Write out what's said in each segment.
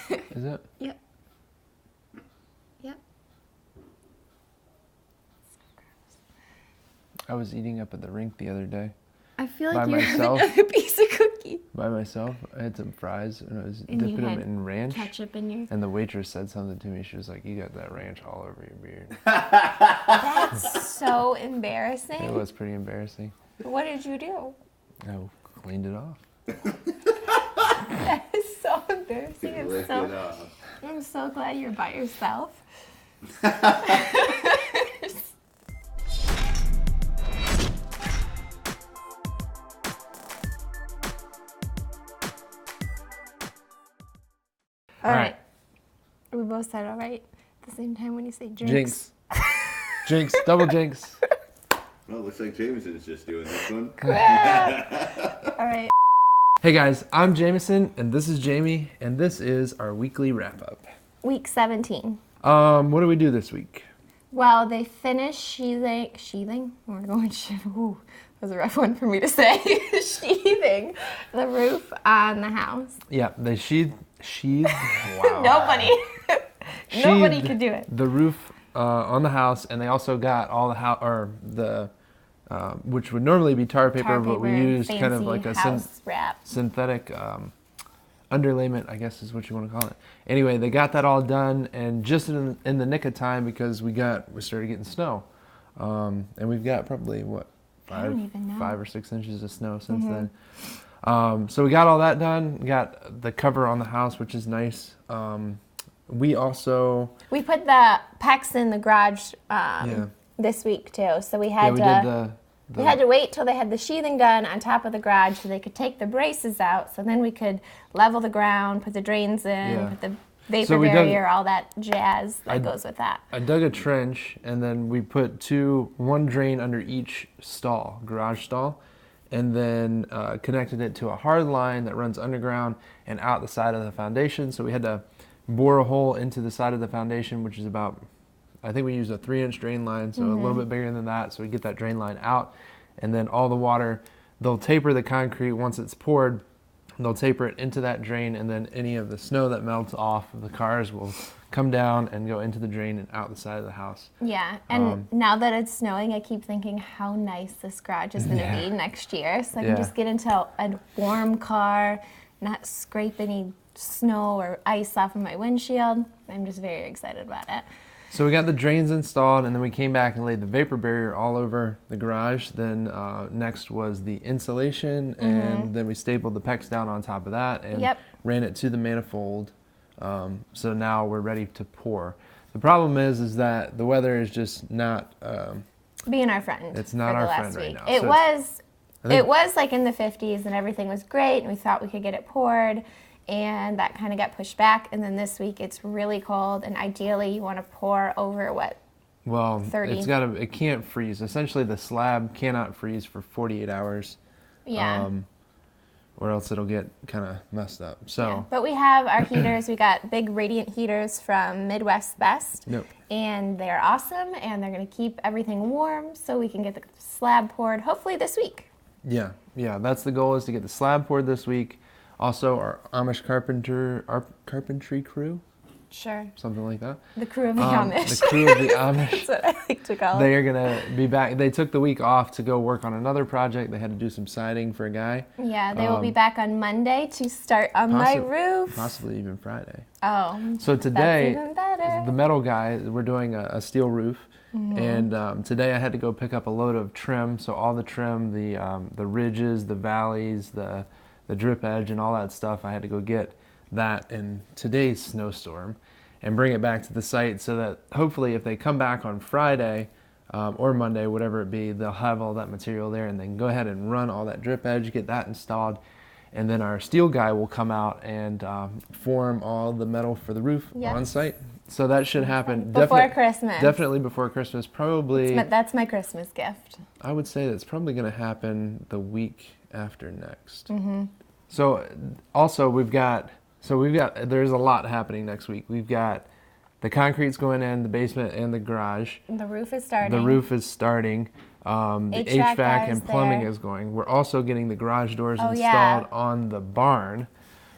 Is it? Yep. Yep. I was eating up at the rink the other day. I feel By like you have myself? another piece of cookie. By myself. I had some fries and I was And you dipping them had in ranch. Ketchup in your... And the waitress said something to me. She was like, "You got that ranch all over your beard." That's so embarrassing. It was pretty embarrassing. What did you do? I cleaned it off. That is so embarrassing. Lick it off. I'm so glad you're by yourself. All right. We both said all right at the same time when you say jinx. Jinx. Jinx. Double jinx. Well, it looks like Jameson's just doing this one. All right. Hey guys, I'm Jameson and this is Jamie and this is our weekly wrap up. Week 17. What do we do this week? Well, they finished sheathing? We're going ooh, that was a rough one for me to say. Sheathing the roof on the house. Yeah, they sheathed. Wow. Nobody could do it. The roof on the house, and they also got all the which would normally be tar paper, but we used kind of like a house wrap. synthetic underlayment, I guess is what you want to call it. Anyway, they got that all done, and just in the nick of time because we started getting snow, and we've got probably what 5 or 6 inches of snow since then. So we got all that done. We got the cover on the house, which is nice. We put the PEX in the garage this week too, so we had we had to wait till they had the sheathing done on top of the garage so they could take the braces out, so then we could level the ground, put the drains in, put the vapor barrier, all that jazz that goes with that. I dug a trench and then we put one drain under each stall, garage stall, and then connected it to a hard line that runs underground and out the side of the foundation. So we had to bore a hole into the side of the foundation, which is about, I think we used a 3-inch drain line, so a little bit bigger than that, so we get that drain line out. And then all the water, they'll taper the concrete once it's poured, they'll taper it into that drain, and then any of the snow that melts off of the cars will come down and go into the drain and out the side of the house. Yeah, and now that it's snowing, I keep thinking how nice this garage is going to be next year. So I can just get into a warm car, not scrape any snow or ice off of my windshield. I'm just very excited about it. So we got the drains installed, and then we came back and laid the vapor barrier all over the garage. Then next was the insulation, and then we stapled the PEX down on top of that and ran it to the manifold. So now we're ready to pour. The problem is that the weather is just not being our friend. It's not our friend right now. It was like in the 50s, and everything was great, and we thought we could get it poured. And that kind of got pushed back, and then this week it's really cold, and ideally you want to pour over what? Well, 30. It can't freeze. Essentially, the slab cannot freeze for 48 hours. Yeah. Or else it'll get kind of messed up. So. Yeah. But we have our heaters. We got big radiant heaters from Midwest Best, and they're awesome, and they're going to keep everything warm, so we can get the slab poured hopefully this week. Yeah. That's the goal, is to get the slab poured this week. Also, our Amish carpentry crew. Sure. Something like that. The crew of the Amish. The crew of the Amish. That's what I like to call it. They are going to be back. They took the week off to go work on another project. They had to do some siding for a guy. Yeah, they will be back on Monday to start on my roof. Possibly even Friday. Oh, so today, that's even better. The metal guy, we're doing a steel roof. And today I had to go pick up a load of trim. So all the trim, the ridges, the valleys, the drip edge and all that stuff, I had to go get that in today's snowstorm and bring it back to the site so that hopefully if they come back on Friday or Monday, whatever it be, they'll have all that material there and they can go ahead and run all that drip edge, get that installed, and then our steel guy will come out and form all the metal for the roof on site. So that should happen before Christmas. Definitely before Christmas, probably. That's my Christmas gift. I would say that's probably going to happen the week after next. So also there's a lot happening next week. We've got the concrete's going in the basement and the garage. The roof is starting. The HVAC and plumbing is going. We're also getting the garage doors installed on the barn.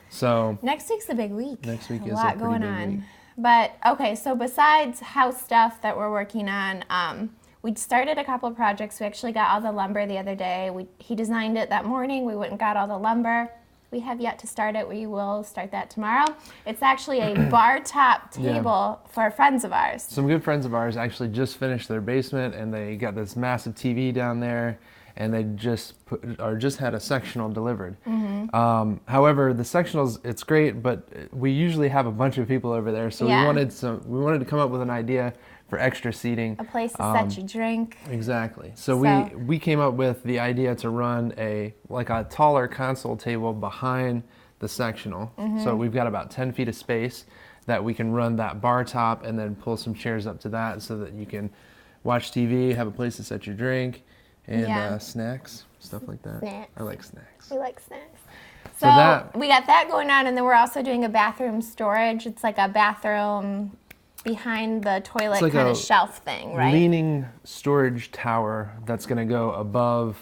So next week's a big week. Next week a is lot a going pretty big on. week. But okay, so besides house stuff that we're working on, we started a couple projects. We actually got all the lumber the other day. He designed it that morning. We went and got all the lumber. We have yet to start it. We will start that tomorrow. It's actually a bar top table for friends of ours. Some good friends of ours actually just finished their basement, and they got this massive TV down there, and they just had a sectional delivered. However, the sectionals, it's great, but we usually have a bunch of people over there, so we wanted to come up with an idea for extra seating. A place to set your drink. Exactly. So we came up with the idea to run a taller console table behind the sectional. So we've got about 10 feet of space that we can run that bar top and then pull some chairs up to that so that you can watch TV, have a place to set your drink, and snacks, stuff like that. Snacks. I like snacks. We like snacks. So we got that going on, and then we're also doing a bathroom storage. It's like a bathroom behind the toilet kind of shelf thing, right? Leaning storage tower that's going to go above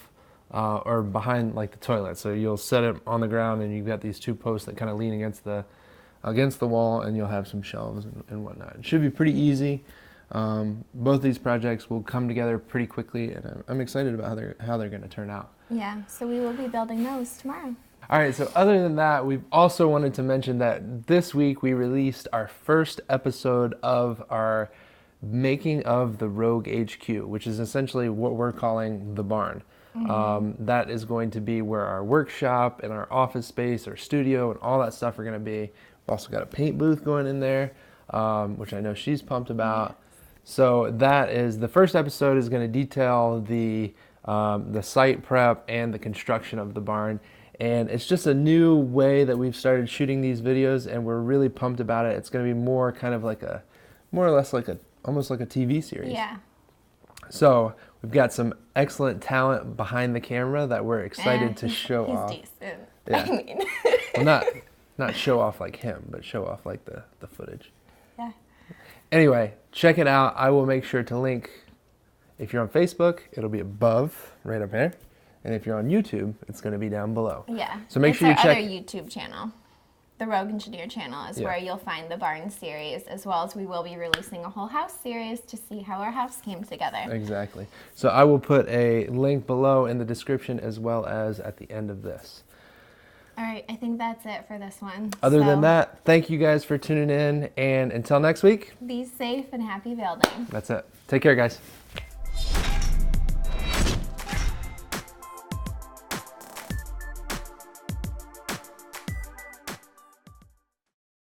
or behind like the toilet. So you'll set it on the ground, and you've got these two posts that kind of lean against the wall, and you'll have some shelves and whatnot. It should be pretty easy. Both these projects will come together pretty quickly, and I'm excited about how they're going to turn out. Yeah, so we will be building those tomorrow. All right, so other than that, we've also wanted to mention that this week we released our first episode of our making of the Rogue HQ, which is essentially what we're calling the barn. That is going to be where our workshop and our office space, our studio, and all that stuff are going to be. We've also got a paint booth going in there, which I know she's pumped about. So that is the first episode is going to detail the site prep and the construction of the barn. And it's just a new way that we've started shooting these videos, and we're really pumped about it. It's going to be more or less almost like a TV series. Yeah. So we've got some excellent talent behind the camera that we're excited to show off. He's decent. Yeah. I mean. Well, not show off like him, but show off like the footage. Yeah. Anyway, check it out. I will make sure to link. If you're on Facebook, it'll be above, right up there. And if you're on YouTube, it's going to be down below. Yeah. So make sure you check. It's our other YouTube channel. The Rogue Engineer channel is where you'll find the barn series, as well as we will be releasing a whole house series to see how our house came together. Exactly. So I will put a link below in the description as well as at the end of this. All right, I think that's it for this one. Other than that, thank you guys for tuning in, and until next week, be safe and happy building. That's it. Take care, guys.